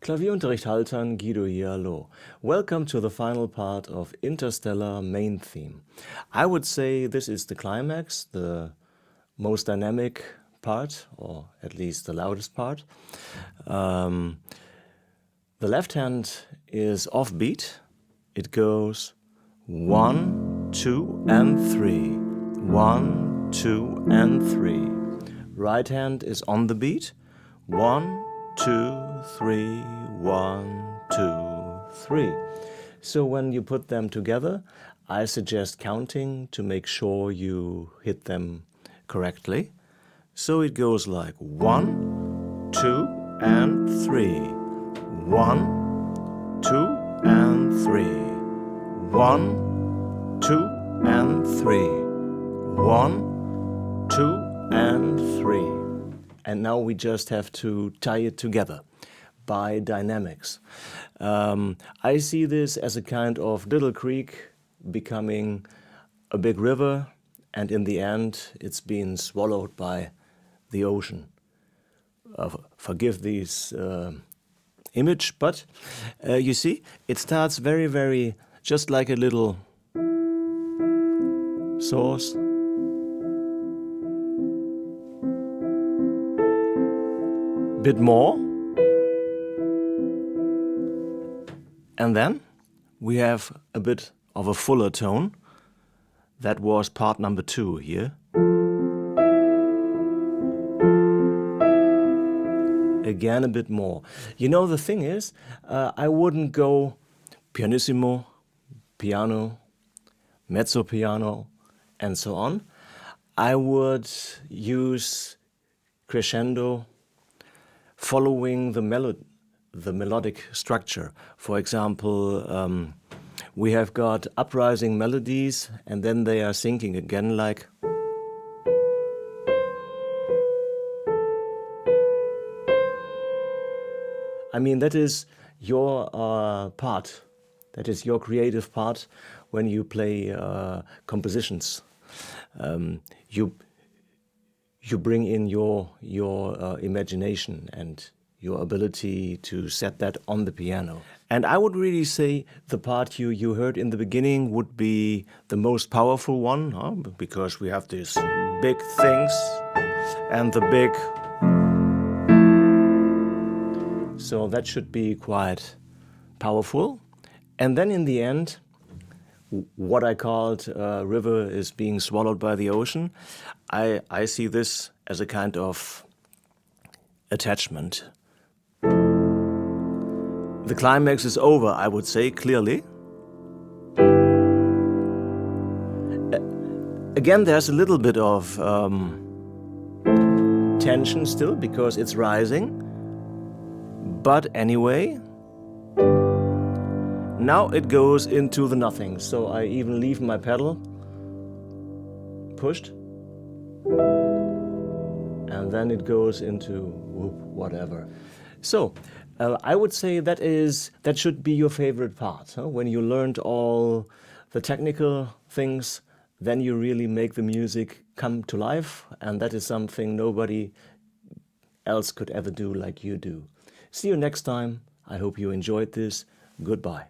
Klavierunterricht Haltern, Guido here, hallo. Welcome to the final part of Interstellar main theme. I would say this is the climax, the most dynamic part, or at least the loudest part. The left hand is offbeat. It goes 1, 2 and 3. 1, 2 and 3. Right hand is on the beat. 1, 2, 3, 1, 2, 3. So when you put them together, I suggest counting to make sure you hit them correctly. So it goes like 1, 2 and 3. 1, 2 and 3. 1, 2 and 3. 1, 2 and 3. And now we just have to tie it together by dynamics. I see this as a kind of little creek becoming a big river, and in the end it's been swallowed by the ocean. Forgive this image, but you see, it starts very, just like a little source. Bit more, and then we have a bit of a fuller tone. That was part number 2 here. Again a bit more. You know, the thing is, I wouldn't go pianissimo, piano, mezzo piano, and so on. I would use crescendo, following the melodic structure. For example, we have got uprising melodies and then they are sinking again like. I mean, that is your part. That is your creative part when you play compositions. You bring in your imagination and your ability to set that on the piano. And I would really say the part you heard in the beginning would be the most powerful one, huh? Because we have these big things and the big. So that should be quite powerful. And then in the end, what I called river is being swallowed by the ocean. I see this as a kind of attachment. The climax is over, I would say, clearly. Again, there's a little bit of tension still because it's rising. But anyway, now it goes into the nothing. So I even leave my pedal pushed. And then it goes into whoop, whatever. So I would say that should be your favorite part. Huh? When you learned all the technical things, then you really make the music come to life. And that is something nobody else could ever do like you do. See you next time. I hope you enjoyed this. Goodbye.